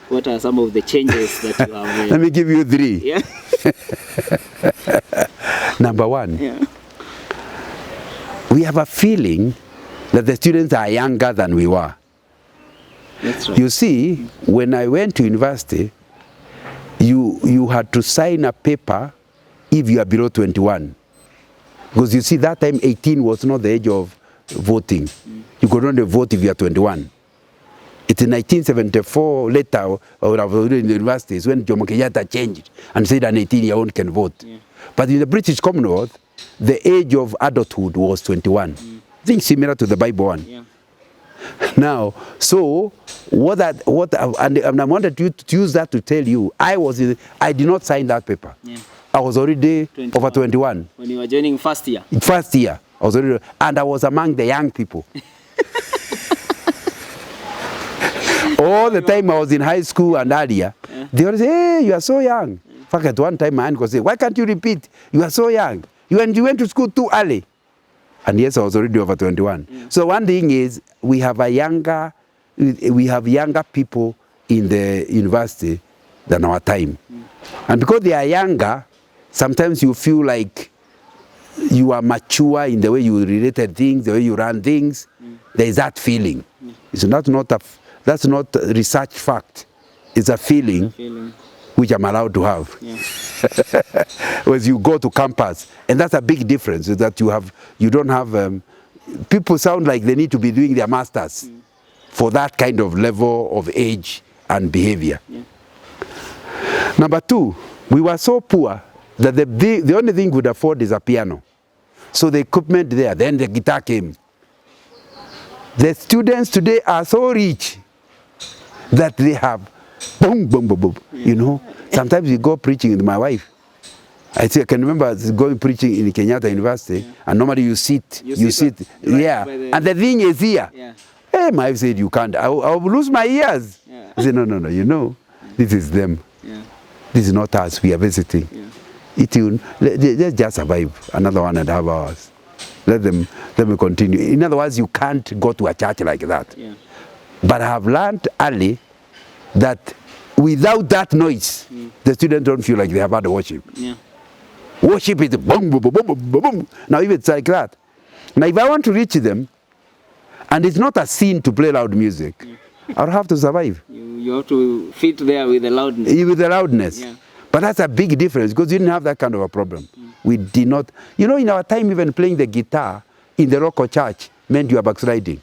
What are some of the changes that you have made? Let me give you 3. Yeah. Number 1, Yeah. we have a feeling that the students are younger than we were. That's right. You see, when I went to university, you had to sign a paper if you are below 21. Because you see, that time 18 was not the age of voting. You could only vote if you are 21. It's in 1974, later, when I was in the universities, when Jomo Kenyatta changed and said an 18-year-old can vote. Yeah. But in the British Commonwealth, the age of adulthood was 21. I think similar to the Bible one. Yeah. Now, so and I wanted to use that to tell you, I did not sign that paper. Yeah. I was already over 21. When you were joining first year. First year, I was already, and I was among the young people. All the time I was in high school and earlier, they always say, hey, you are so young. In fact, at one time my uncle said, why can't you repeat? You are so young. You went to school too early. And yes, I was already over 21. Yeah. So one thing is, we have younger people in the university than our time. And because they are younger, sometimes you feel like you are mature in the way you related things, the way you run things. There is that feeling. That's not a research fact. It's a feeling which I'm allowed to have. Yeah. As you go to campus, and that's a big difference, is that you don't have, people sound like they need to be doing their masters for that kind of level of age and behavior. Yeah. Number 2, we were so poor that the only thing we could afford is a piano. So the equipment there, then the guitar came. The students today are so rich that they have boom, boom, boom, boom. You know, sometimes we go preaching with my wife. I can remember going preaching in Kenyatta University, and normally you sit, right, and the thing is here. Yeah. Hey, my wife said, you can't, I will lose my ears. Yeah. I said, no, you know, this is them. Yeah. This is not us, we are visiting. Yeah. Let's just survive another 1.5 hours. Let them continue. In other words, you can't go to a church like that. Yeah. But I have learned early that without that noise, the students don't feel like they have had worship. Yeah. Worship is boom, boom, boom, boom, boom, boom. Now if it's like that. Now if I want to reach them, and it's not a sin to play loud music, I'll have to survive. You have to fit there with the loudness. With the loudness. Yeah. But that's a big difference, because you didn't have that kind of a problem. We did not. You know, in our time, even playing the guitar in the local church meant you are backsliding.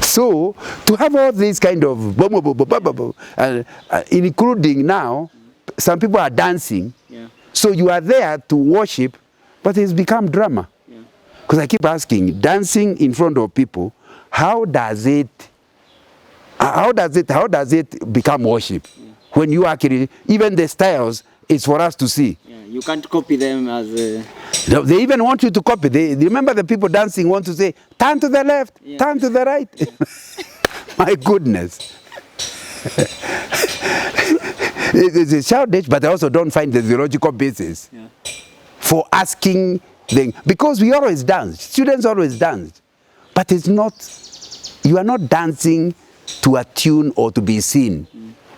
So, to have all these kind of boom, boom, boom, boom, boom, boom, including now, some people are dancing. Yeah. So you are there to worship, but it's become drama. Because I keep asking, dancing in front of people, how does it become worship? When you actually, even the styles, it's for us to see. Yeah. You can't copy them as a... No, they even want you to copy. They remember the people dancing want to say, turn to the left, turn to the right. My goodness. It's a childish, but I also don't find the theological basis for asking them. Because we always dance. Students always dance. But it's not, you are not dancing to a tune or to be seen.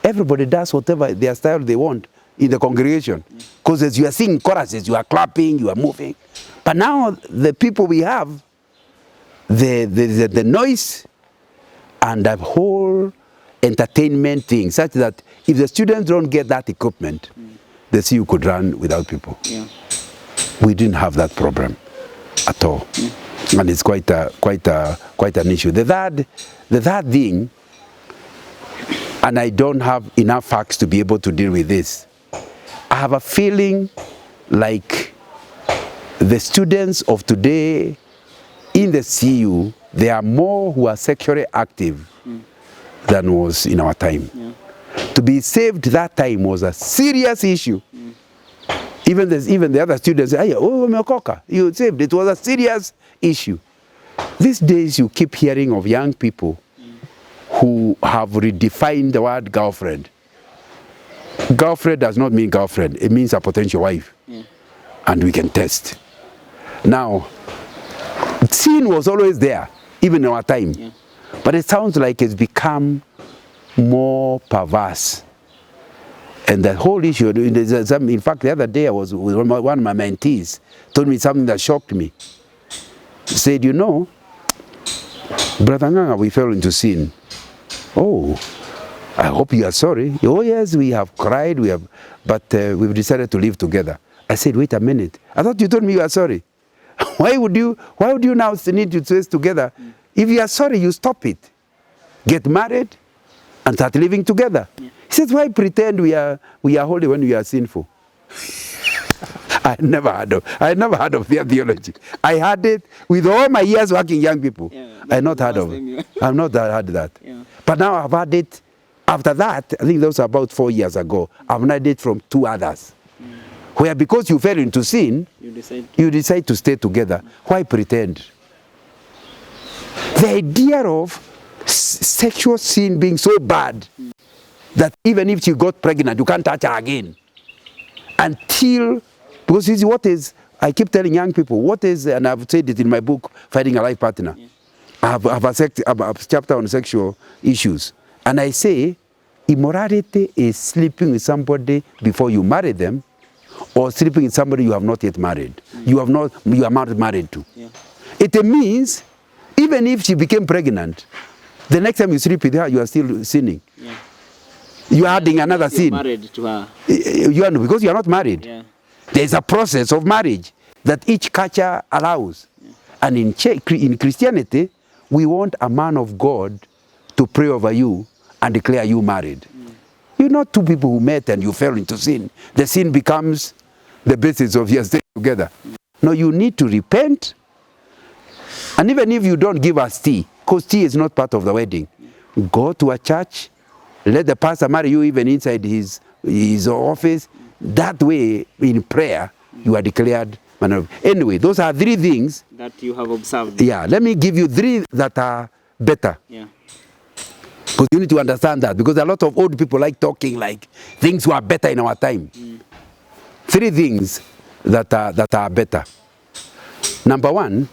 Everybody does whatever their style they want in the congregation. Because as you are singing choruses, you are clapping, you are moving. But now the people we have, the noise and the whole entertainment thing, such that if the students don't get that equipment, they see you could run without people. Yeah. We didn't have that problem at all. And it's quite an issue. The third thing, and I don't have enough facts to be able to deal with this, I have a feeling like the students of today in the CU, there are more who are sexually active than was in our time. To be saved that time was a serious issue. Even the other students say, oh, Meokoka, you saved. It was a serious issue. These days you keep hearing of young people who have redefined the word girlfriend. Girlfriend does not mean girlfriend. It means a potential wife. And we can test. Now, sin was always there, even in our time. But it sounds like it's become more perverse. And the whole issue, in fact, the other day I was with one of my mentees, told me something that shocked me. He said, you know, Brother Nganga, we fell into sin. Oh, I hope you are sorry. Oh yes, we have cried, but we've decided to live together. I said, wait a minute. I thought you told me you are sorry. Why would you now need to stay together? If you are sorry, you stop it. Get married and start living together. Yeah. He says, why pretend we are holy when we are sinful? I never heard of their theology. I had it with all my years working young people. Yeah, I've not heard of it. I've not heard that. Yeah. But now I've had it. After that, I think that was about 4 years ago, I've had it from 2 others. Where because you fell into sin, you decide to stay together. Why pretend? The idea of sexual sin being so bad that even if she got pregnant, you can't touch her again. Until, because this is what is, I keep telling young people, what is, and I've said it in my book, Finding a Life Partner. Yeah. I have a chapter on sexual issues. And I say, immorality is sleeping with somebody before you marry them, or sleeping with somebody you have not yet married. You are not married to. Yeah. It means, even if she became pregnant, the next time you sleep with her, you are still sinning. Yeah. You are adding another sin. Married to her. Because you are not married. Yeah. There is a process of marriage that each culture allows. Yeah. And in Christianity, we want a man of God to pray over you and declare you married. You're not two people who met and you fell into sin. The sin becomes the basis of your staying together. No, you need to repent. And even if you don't give us tea, because tea is not part of the wedding, go to a church, let the pastor marry you even inside his office. That way, in prayer, you are declared man of. Anyway, those are 3 things that you have observed. Yeah, let me give you 3 that are better. Yeah. Because you need to understand that, because a lot of old people like talking like things were better in our time. 3 things that are better. Number 1,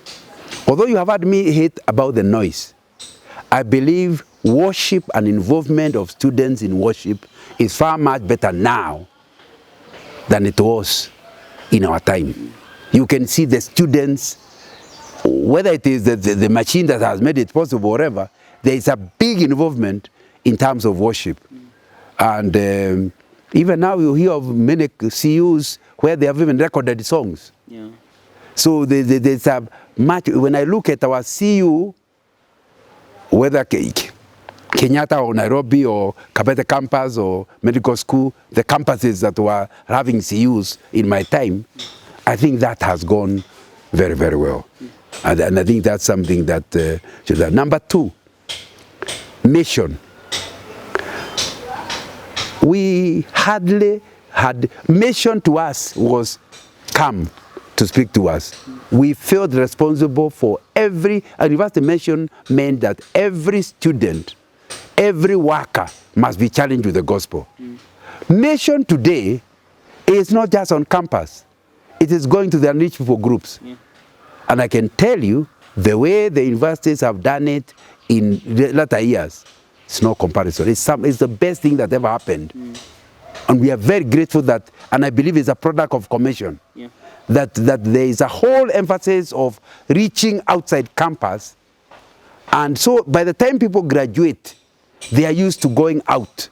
although you have heard me hate about the noise, I believe worship and involvement of students in worship is far much better now than it was in our time. You can see the students, whether it is the machine that has made it possible or whatever, there is a big involvement in terms of worship. And even now you hear of many CUs where they have even recorded songs. Yeah. So there's a much, when I look at our CU, whether Kenyatta or Nairobi or Kabete campus or medical school, the campuses that were having CUs in my time, I think that has gone very, very well. And I think that's something that should have. Number 2, mission. We hardly had, mission to us was come to speak to us. We felt responsible for every, and university mission meant that every student, every worker must be challenged with the gospel. Mission today is not just on campus. It is going to the unreached people groups. Yeah. And I can tell you, the way the universities have done it in the latter years, it's no comparison. It's the best thing that ever happened. And we are very grateful that, and I believe it's a product of commission, yeah, that there is a whole emphasis of reaching outside campus. And so by the time people graduate, they are used to going out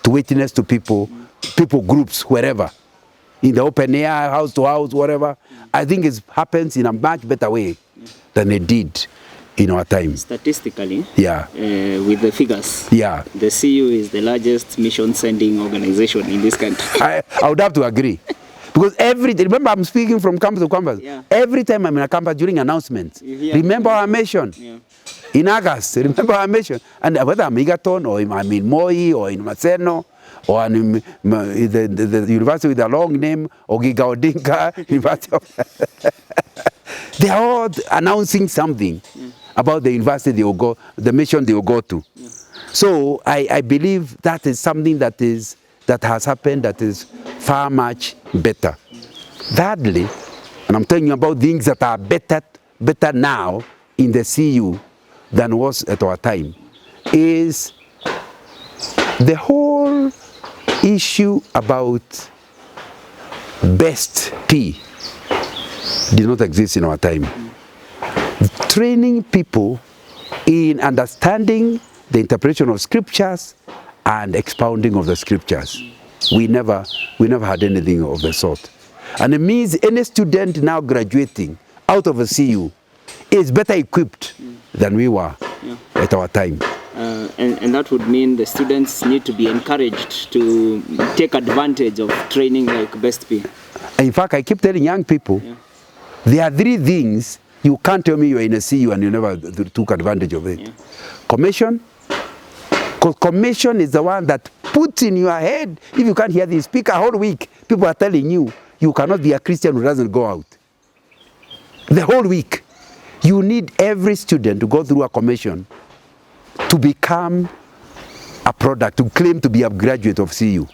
to witness to people, people groups, wherever. In the open air, house to house, whatever. I think it happens in a much better way than it did in our time. Statistically, yeah, with the figures, yeah, the CU is the largest mission sending organization in this country. I would have to agree. Because remember I'm speaking from campus to campus. Yeah. Every time I'm in a campus during announcements, remember our mission. Yeah. In August, remember our mission. And whether I'm in Egerton or I'm in Moi or in Maseno, or in the university with a long name, Ogiga Odinga University of they are all announcing something about the university they will go, the mission they will go to. Yeah. So I believe that is something that has happened that is far much better. Thirdly, and I'm telling you about things that are better now in the CU than was at our time. is the whole issue about best P did not exist in our time. Training people in understanding the interpretation of scriptures and expounding of the scriptures. We never had anything of the sort. And it means any student now graduating out of a CU is better equipped than we were at our time. And that would mean the students need to be encouraged to take advantage of training like Best P. In fact, I keep telling young people, there are 3 things you can't tell me you're in a CU and you never took advantage of it. Commission, because commission is the one that puts in your head, if you can't hear the speaker whole week, people are telling you, you cannot be a Christian who doesn't go out. The whole week. You need every student to go through a commission to become a product, to claim to be a graduate of CU.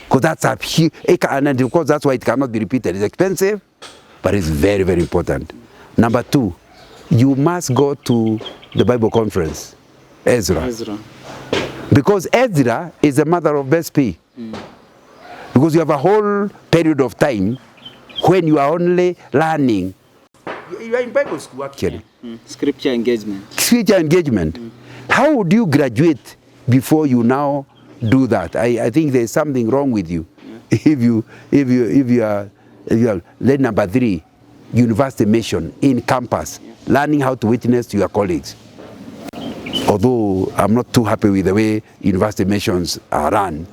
Because that's a huge, and of course that's why it cannot be repeated. It's expensive, but it's very, very important. Number 2, you must go to the Bible conference, Ezra. Because Ezra is the mother of Best P. Because you have a whole period of time when you are only learning. You are in Bible school actually. Scripture engagement. Scripture engagement. How would you graduate before you now do that? I think there's something wrong with you. If you are then number 3, university mission in campus, learning how to witness to your colleagues. Although I'm not too happy with the way university missions are run,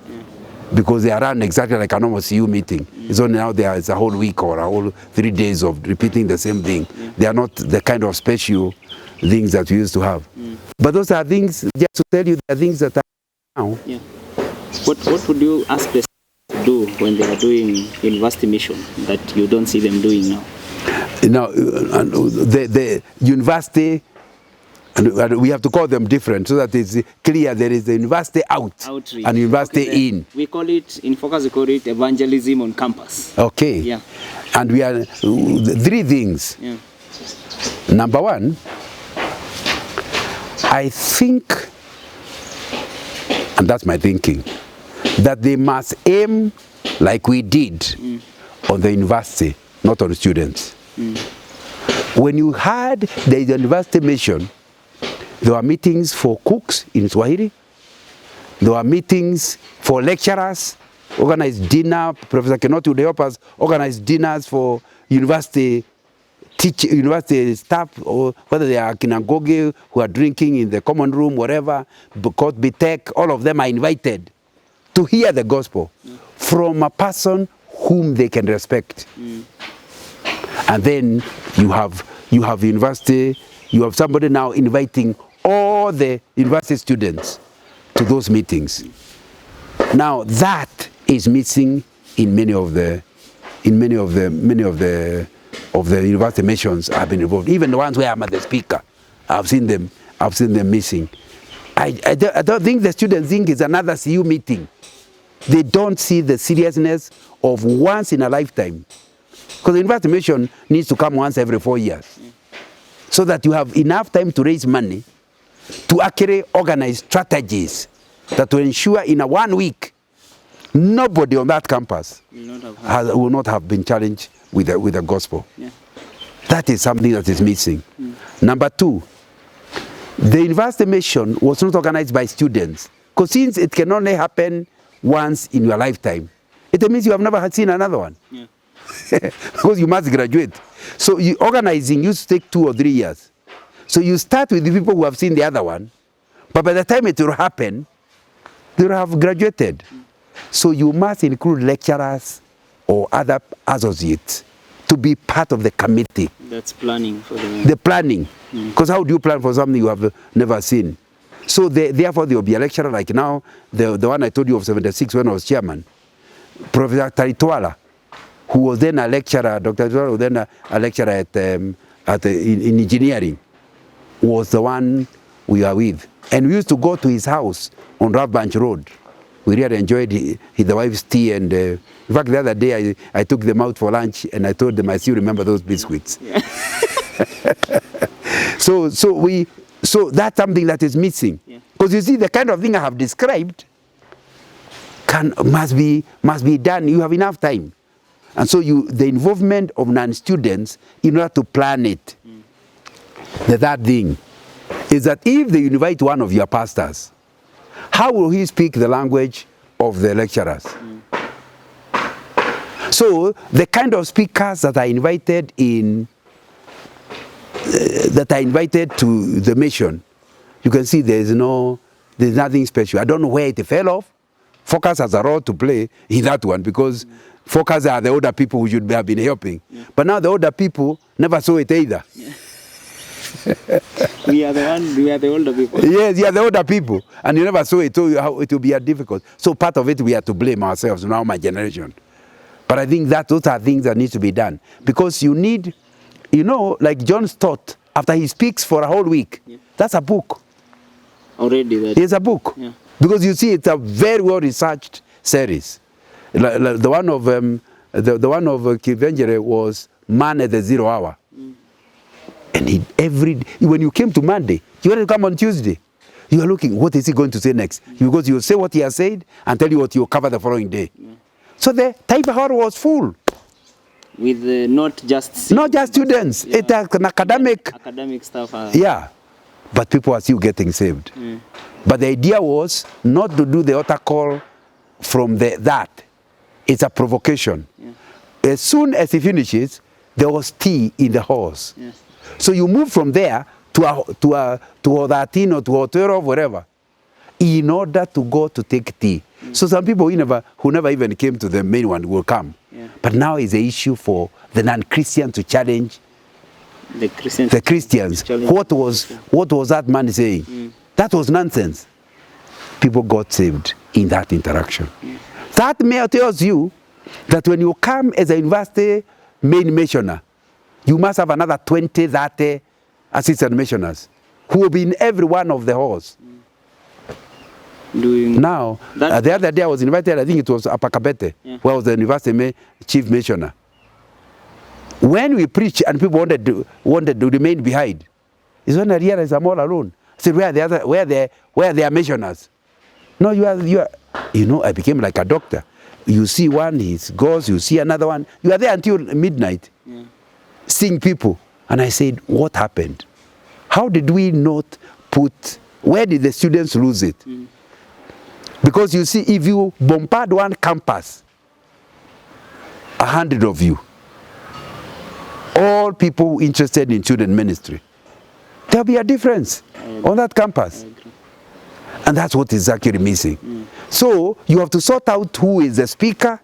because they are run exactly like a normal CU meeting. It's only now there is a whole week or a whole 3 days of repeating the same thing. They are not the kind of special things that we used to have. But those are things, just to tell you, the things that are now. What would you ask the students to do when they are doing university mission that you don't see them doing now? Now, the university, and we have to call them different so that it's clear there is the university outreach and university in. We call it, in Focus we call it evangelism on campus. Okay. Yeah. And we are 3 things. Yeah. Number 1, I think, and that's my thinking, that they must aim like we did on the university, not on students. When you had the university mission, there were meetings for cooks in Swahili. There were meetings for lecturers, organized dinner. Professor Kenoti would help us organize dinners for university staff, or whether they are Kinagoge who are drinking in the common room, whatever, Bukot, Bitek, all of them are invited to hear the gospel from a person whom they can respect. And then you have university, you have somebody now inviting all the university students to those meetings. Now that is missing in many of the university missions I've been involved. Even the ones where I'm the speaker, I've seen them missing. I don't think the students think it's another CU meeting. They don't see the seriousness of once in a lifetime. Because the university mission needs to come once every 4 years. So that you have enough time to raise money to actually organize strategies that will ensure in a 1 week, nobody on that campus will not have been challenged with the gospel. That is something that is missing. Number 2, the university mission was not organized by students. Because since it can only happen once in your lifetime, it means you have never seen another one. Because you must graduate. So organizing used to take 2 or 3 years. So you start with the people who have seen the other one, but by the time it will happen, they will have graduated. So you must include lecturers or other associates to be part of the committee. That's planning for the planning. Because how do you plan for something you have never seen? So therefore there will be a lecturer like now, the one I told you of 76 when I was chairman, Professor Taritwala, who was then a lecturer, Dr. Taritwala was then a lecturer in engineering, was the one we are with. And we used to go to his house on Rough Bunch Road. We really enjoyed the wife's tea, and in fact the other day I took them out for lunch and I told them I still remember those biscuits. So So that's something that is missing. Because you see, the kind of thing I have described must be done. You have enough time. And so the involvement of non-students in order to plan it. The third thing is that if they invite one of your pastors, how will he speak the language of the lecturers? So the kind of speakers that are invited to the mission, you can see there's nothing special. I don't know where it fell off. Focus has a role to play in that one, because Focus are the older people who should have been helping. But now the older people never saw it either. We are the older people. Yes, you are the older people, and you never saw it, so it will be difficult. So part of it we have to blame ourselves, now my generation. But I think that those are things that need to be done, because you need, like John's taught after he speaks for a whole week. That's a book. Already, it's a book. Because you see, it's a very well researched series. Like the one of Kivengere was Man at the Zero Hour. And when you came to Monday, you wanted to come on Tuesday. You are looking, what is he going to say next? Because you will say what he has said and tell you what you will cover the following day. So the Taifa Hall was full. With not just students. It's an academic stuff. Yeah. But people are still getting saved. But the idea was not to do the altar call from that. It's a provocation. As soon as he finishes, there was tea in the halls. So you move from there to 13 or to 12, whatever, in order to go to take tea. So some people who never even came to the main one will come. But now is an issue for the non-Christians to challenge the Christians. What was that man saying? That was nonsense. People got saved in that interaction. That mayor tells you that when you come as a university main missioner, you must have another 20, 30 assistant missioners who will be in every one of the halls. Now, the other day I was invited, I think it was Apakabete, where I was the university chief missioner. When we preach and people wanted to remain behind, it's when I realized I'm all alone. I said, where are their missioners? No, you are. I became like a doctor. You see one, he goes, you see another one. You are there until midnight, seeing people. And I said, what happened? How did we not where did the students lose it? Because you see, if you bombard one campus, 100 of you, all people interested in student ministry, there'll be a difference on that campus. And that's what is actually missing. So you have to sort out who is the speaker,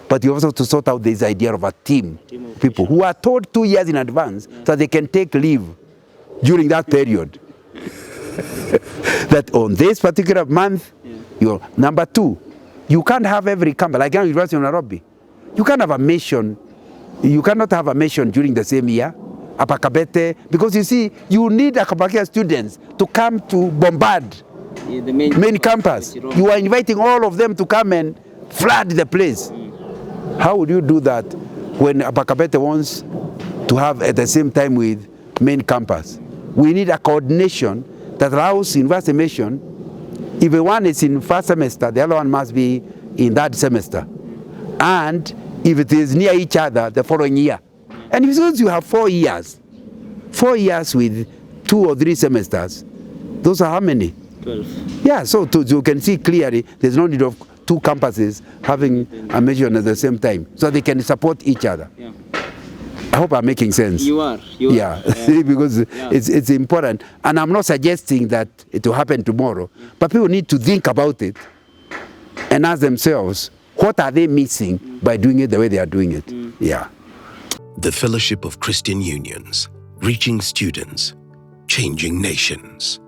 but you also have to sort out this idea of a team of people who are told 2 years in advance so they can take leave during that period. That on this particular month, number 2, you can't have every campus, like University of Nairobi. You can't have a mission. You cannot have a mission during the same year, Apakabete, because you see, you need Akabakia students to come to bombard the main campus. You are inviting all of them to come and flood the place. How would you do that when Apakabete wants to have at the same time with main campus? We need a coordination that allows university mission. If one is in first semester, the other one must be in that semester. And if it is near each other, the following year. And if you have 4 years, 4 years with 2 or 3 semesters, those are how many? 12. Yeah, so you can see clearly there's no need of 2 campuses having a mission at the same time, so they can support each other. I hope I'm making sense. You are. Because it's important. And I'm not suggesting that it will happen tomorrow, but people need to think about it and ask themselves, what are they missing by doing it the way they are doing it? The Fellowship of Christian Unions, reaching students, changing nations.